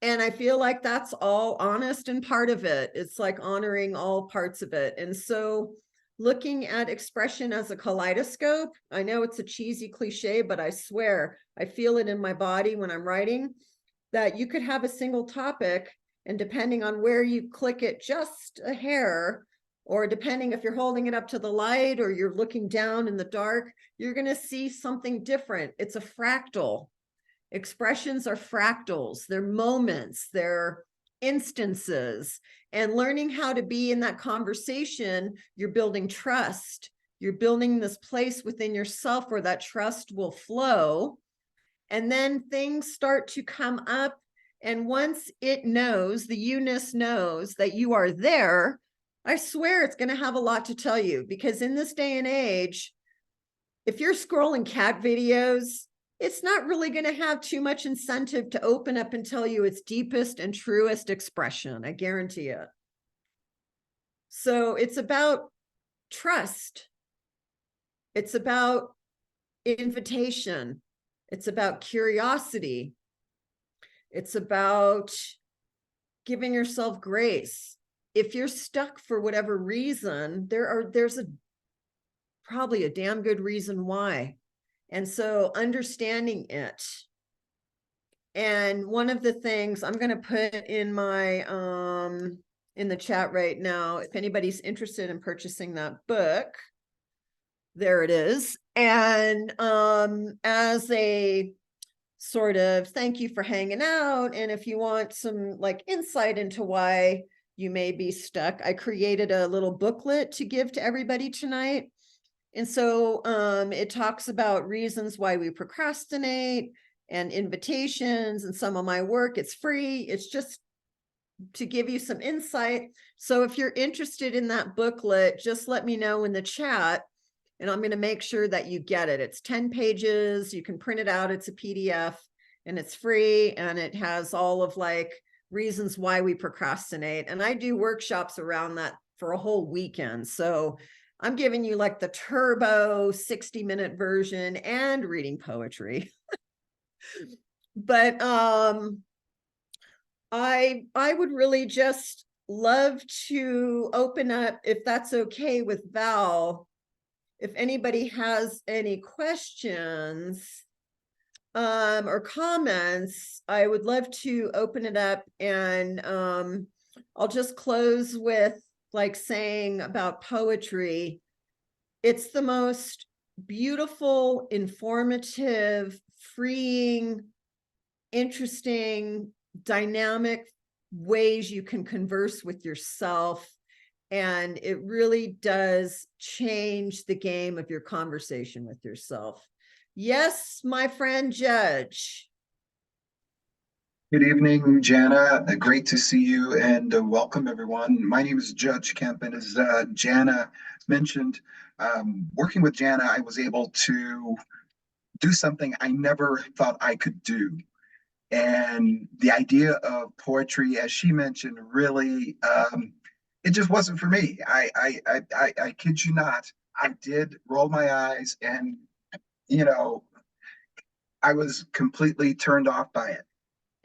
And I feel like that's all honest and part of it. It's like honoring all parts of it. And so looking at expression as a kaleidoscope, I know it's a cheesy cliche, but I swear I feel it in my body when I'm writing, that you could have a single topic, and depending on where you click it just a hair, or depending if you're holding it up to the light or you're looking down in the dark, you're going to see something different. It's a fractal. Expressions are fractals, they're moments, they're instances. And learning how to be in that conversation, you're building trust. You're building this place within yourself where that trust will flow. And then things start to come up. And once it knows, the you-ness knows that you are there, I swear it's going to have a lot to tell you, because in this day and age, if you're scrolling cat videos, it's not really going to have too much incentive to open up and tell you its deepest and truest expression. I guarantee it. So it's about trust. It's about invitation. It's about curiosity. It's about giving yourself grace. If you're stuck for whatever reason, there's probably a damn good reason why. And so understanding it. And one of the things I'm going to put in my in the chat right now, if anybody's interested in purchasing that book, there it is. And as a sort of thank you for hanging out, and if you want some like insight into why you may be stuck, I created a little booklet to give to everybody tonight. And so it talks about reasons why we procrastinate and invitations and some of my work. It's free. It's just to give you some insight. So if you're interested in that booklet, just let me know in the chat, and I'm going to make sure that you get it. It's 10 pages. You can print it out. It's a PDF and it's free. And it has all of like reasons why we procrastinate. And I do workshops around that for a whole weekend. So I'm giving you like the turbo 60-minute version and reading poetry. But I would really just love to open up, if that's okay with Val, if anybody has any questions or comments, I would love to open it up. And I'll just close with like saying about poetry, it's the most beautiful, informative, freeing, interesting, dynamic ways you can converse with yourself. And it really does change the game of your conversation with yourself. Yes, my friend Judge. Good evening, Janna. Great to see you, and welcome everyone. My name is Judge Kemp, and as Janna mentioned, working with Janna, I was able to do something I never thought I could do. And the idea of poetry, as she mentioned, really, it just wasn't for me. I kid you not. I did roll my eyes, and you know, I was completely turned off by it.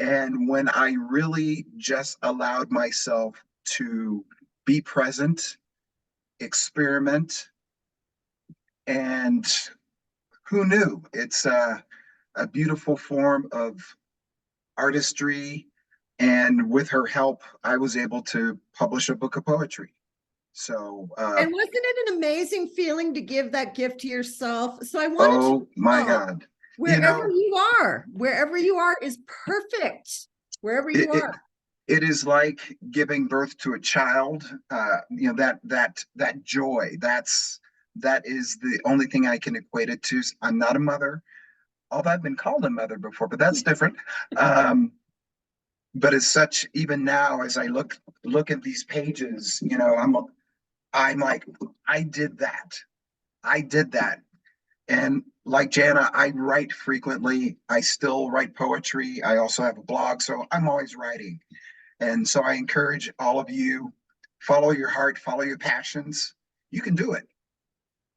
And when I really just allowed myself to be present, experiment, and who knew? It's a beautiful form of artistry. And with her help, I was able to publish a book of poetry. So, and wasn't it an amazing feeling to give that gift to yourself? So I wanted oh my know, God. wherever you are is perfect. Wherever you are. It is like giving birth to a child. That joy. That is the only thing I can equate it to. I'm not a mother, although I've been called a mother before, but that's different. But as such, even now, as I look at these pages, I'm like, I did that. And like Janna, I write frequently. I still write poetry. I also have a blog, so I'm always writing. And so I encourage all of you, follow your heart, follow your passions. You can do it.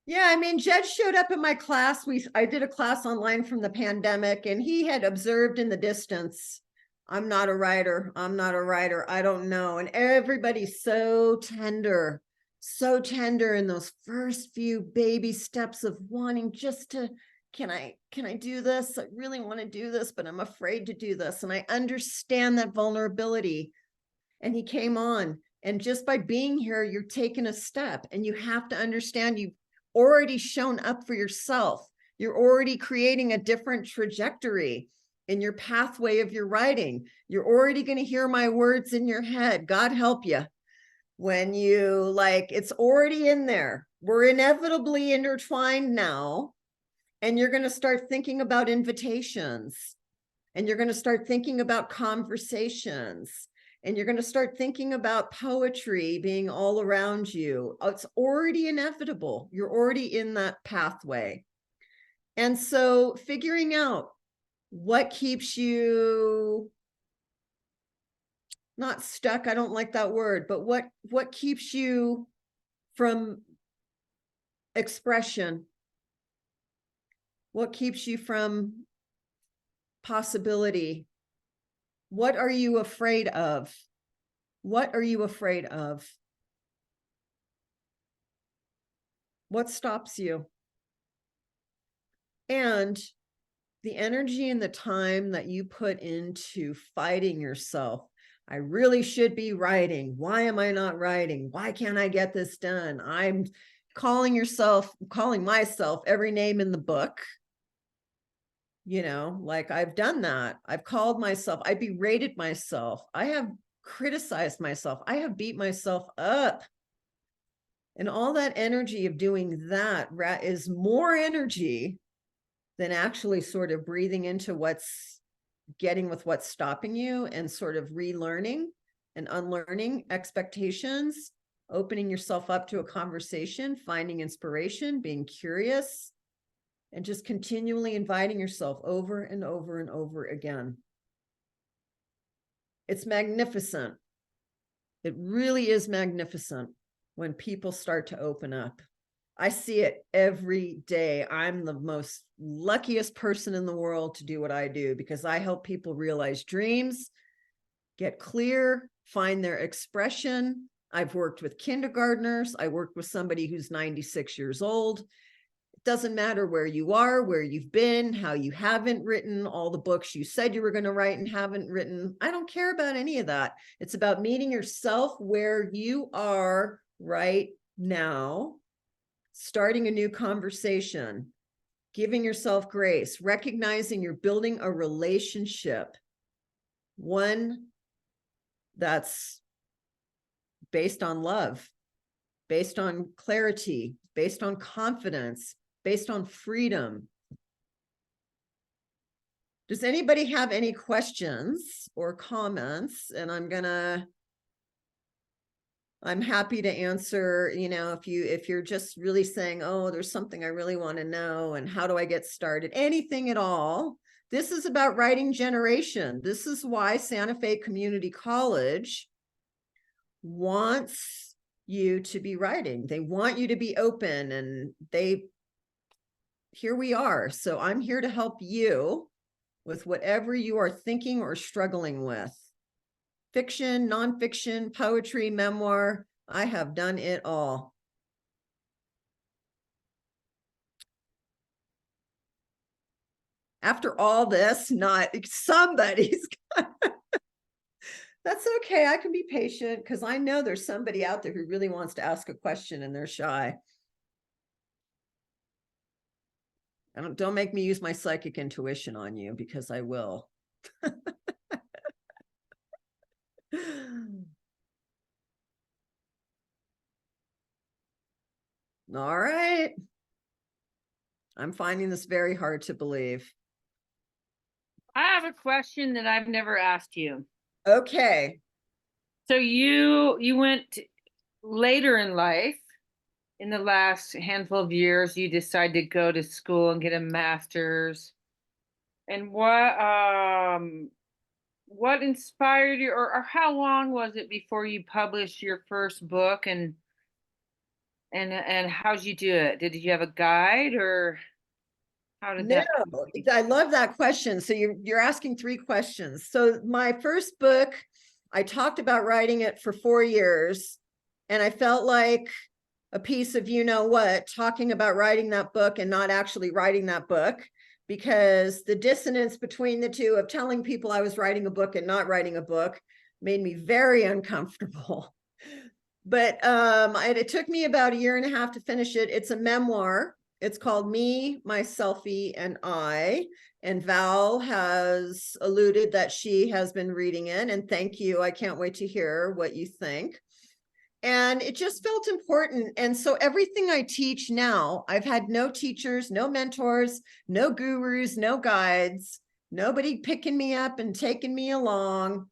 Yeah, I mean, Jed showed up in my class. I did a class online from the pandemic, and he had observed in the distance, I'm not a writer. I'm not a writer. I don't know. And everybody's so tender in those first few baby steps of wanting just to, can I do this? I really want to do this, but I'm afraid to do this. And I understand that vulnerability. And he came on, and just by being here, you're taking a step, and you have to understand you've already shown up for yourself. You're already creating a different trajectory in your pathway of your writing. You're already going to hear my words in your head. God help you. When you like, it's already in there. We're inevitably intertwined now. And you're going to start thinking about invitations, and you're going to start thinking about conversations, and you're going to start thinking about poetry being all around you. It's already inevitable. You're already in that pathway. And so figuring out what keeps you not stuck, I don't like that word, but what keeps you from expression? What keeps you from possibility? What are you afraid of? What are you afraid of? What stops you? And the energy and the time that you put into fighting yourself. I really should be writing. Why am I not writing? Why can't I get this done? I'm calling myself every name in the book. You know, like I've done that. I've called myself, I berated myself. I have criticized myself. I have beat myself up. And all that energy of doing that is more energy than actually sort of breathing into what's getting with what's stopping you, and sort of relearning and unlearning expectations, opening yourself up to a conversation, finding inspiration, being curious, and just continually inviting yourself over and over and over again. It's magnificent. It really is magnificent when people start to open up. I see it every day. I'm the most luckiest person in the world to do what I do, because I help people realize dreams, get clear, find their expression. I've worked with kindergartners. I worked with somebody who's 96 years old. It doesn't matter where you are, where you've been, how you haven't written, all the books you said you were going to write and haven't written. I don't care about any of that. It's about meeting yourself where you are right now, starting a new conversation, giving yourself grace, recognizing you're building a relationship, one that's based on love, based on clarity, based on confidence, based on freedom. Does anybody have any questions or comments? And I'm happy to answer, you know, if you're just really saying, oh, there's something I really want to know, and how do I get started? Anything at all. This is about writing generation. This is why Santa Fe Community College wants you to be writing. They want you to be open, and here we are. So I'm here to help you with whatever you are thinking or struggling with. Fiction, nonfiction, poetry, memoir. I have done it all. After all this, not somebody's that's okay. I can be patient, because I know there's somebody out there who really wants to ask a question and they're shy. And don't make me use my psychic intuition on you, because I will. All right. I'm finding this very hard to believe. I have a question that I've never asked you. Okay. So you went later in life, in the last handful of years, you decided to go to school and get a master's. And what inspired you, or how long was it before you published your first book? And And how'd you do it? Did you have a guide, or how did No, that? I love that question. So you're asking three questions. So my first book, I talked about writing it for 4 years, and I felt like a piece of you know what, talking about writing that book and not actually writing that book, because the dissonance between the two of telling people I was writing a book and not writing a book made me very uncomfortable. But it took me about 1.5 years to finish it. It's a memoir. It's called Me, My Selfie, and I. And Val has alluded that she has been reading it. And thank you. I can't wait to hear what you think. And it just felt important. And so everything I teach now, I've had no teachers, no mentors, no gurus, no guides, nobody picking me up and taking me along.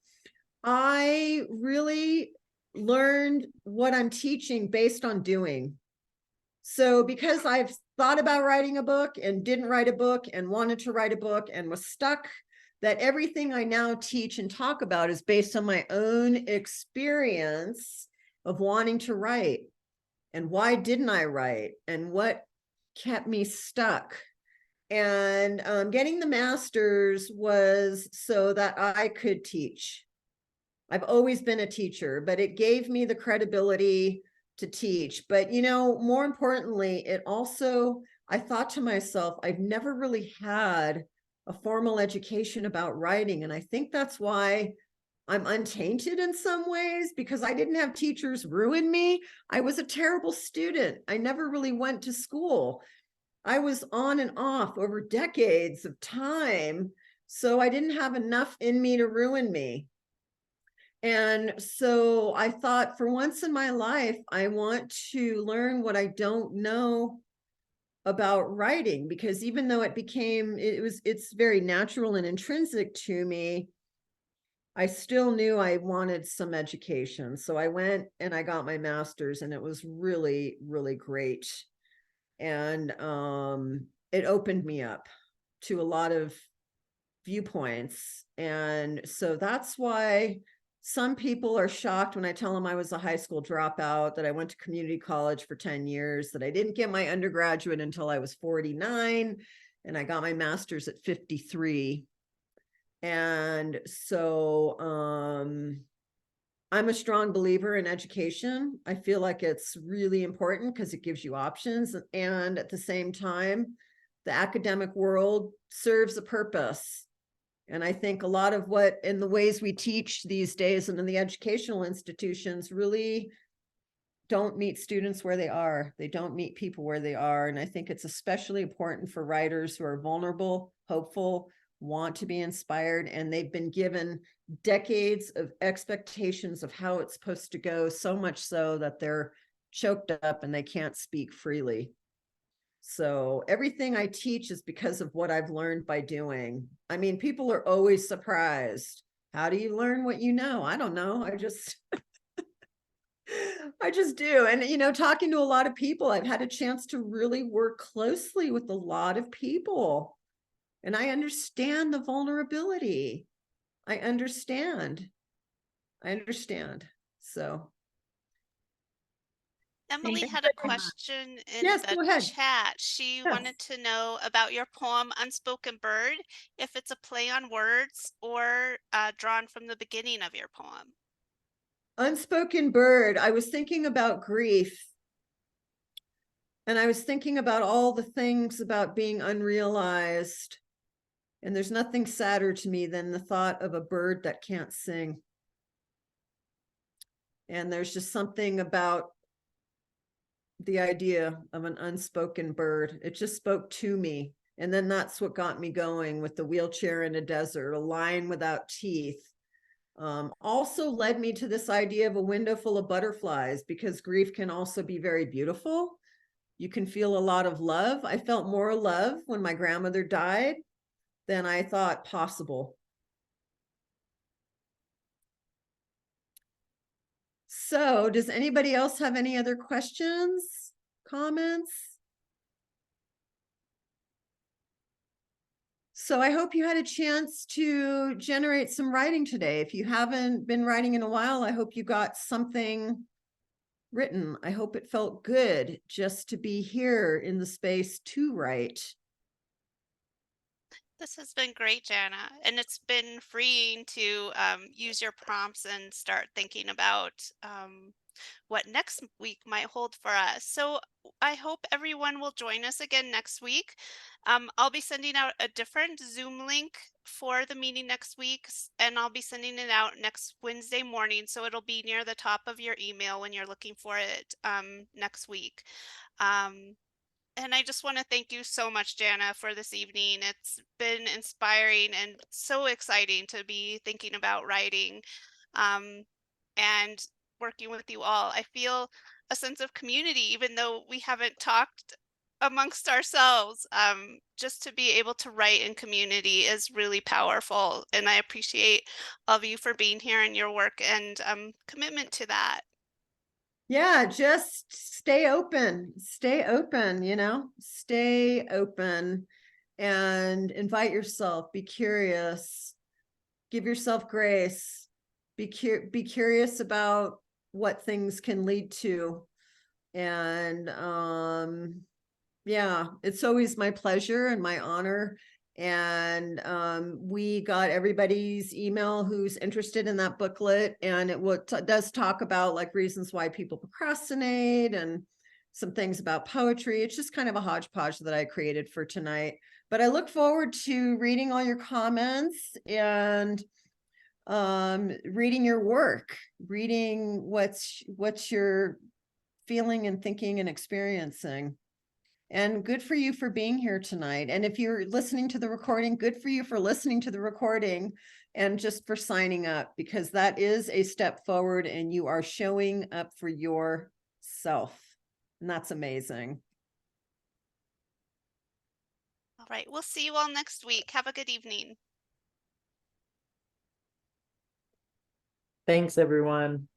I really learned what I'm teaching based on doing. So because I've thought about writing a book and didn't write a book and wanted to write a book and was stuck, that everything I now teach and talk about is based on my own experience of wanting to write. And why didn't I write? And what kept me stuck? And getting the master's was so that I could teach. I've always been a teacher, but it gave me the credibility to teach. But, you know, more importantly, it also, I thought to myself, I've never really had a formal education about writing. And I think that's why I'm untainted in some ways, because I didn't have teachers ruin me. I was a terrible student. I never really went to school. I was on and off over decades of time. So I didn't have enough in me to ruin me. And so I thought, for once in my life, I want to learn what I don't know about writing, because even though it's very natural and intrinsic to me, I still knew I wanted some education. So I went and I got my master's, and it was really, really great. And it opened me up to a lot of viewpoints. And so that's why some people are shocked when I tell them I was a high school dropout, that I went to community college for 10 years, that I didn't get my undergraduate until I was 49, and I got my master's at 53. And so I'm a strong believer in education. I feel like it's really important because it gives you options. And at the same time, the academic world serves a purpose. And I think a lot of what in the ways we teach these days and in the educational institutions really don't meet students where they are. They don't meet people where they are. And I think it's especially important for writers who are vulnerable, hopeful, want to be inspired, and they've been given decades of expectations of how it's supposed to go, so much so that they're choked up and they can't speak freely. So everything I teach is because of what I've learned by doing. I mean, people are always surprised. How do you learn what you know? I don't know. I just do. And, you know, talking to a lot of people, I've had a chance to really work closely with a lot of people. And I understand the vulnerability. I understand. So. Emily Thank had you a very much. question in Yes, the go ahead. chat. She Yes. wanted to know about your poem Unspoken Bird, if it's a play on words or drawn from the beginning of your poem. Unspoken Bird. I was thinking about grief. And I was thinking about all the things about being unrealized. And there's nothing sadder to me than the thought of a bird that can't sing. And there's just something about the idea of an unspoken bird. It just spoke to me. And then that's what got me going with the wheelchair in a desert, a lion without teeth. Also led me to this idea of a window full of butterflies, because grief can also be very beautiful. You can feel a lot of love. I felt more love when my grandmother died than I thought possible. So does anybody else have any other questions, comments? So I hope you had a chance to generate some writing today. If you haven't been writing in a while, I hope you got something written. I hope it felt good just to be here in the space to write. This has been great, Janna, and it's been freeing to use your prompts and start thinking about what next week might hold for us. So I hope everyone will join us again next week. I'll be sending out a different Zoom link for the meeting next week, and I'll be sending it out next Wednesday morning. So it'll be near the top of your email when you're looking for it next week. And I just want to thank you so much, Janna, for this evening. It's been inspiring and so exciting to be thinking about writing and working with you all. I feel a sense of community, even though we haven't talked amongst ourselves. Just to be able to write in community is really powerful. And I appreciate all of you for being here and your work and commitment to that. Yeah, just stay open, stay open and invite yourself, be curious, give yourself grace, be curious about what things can lead to. And yeah, it's always my pleasure and my honor. And we got everybody's email who's interested in that booklet, and it does talk about like reasons why people procrastinate and some things about poetry. It's just kind of a hodgepodge that I created for tonight. But I look forward to reading all your comments and reading your work, reading what's you're feeling and thinking and experiencing. And good for you for being here tonight. And if you're listening to the recording, good for you for listening to the recording and just for signing up, because that is a step forward and you are showing up for yourself. And that's amazing. All right, we'll see you all next week. Have a good evening. Thanks, everyone.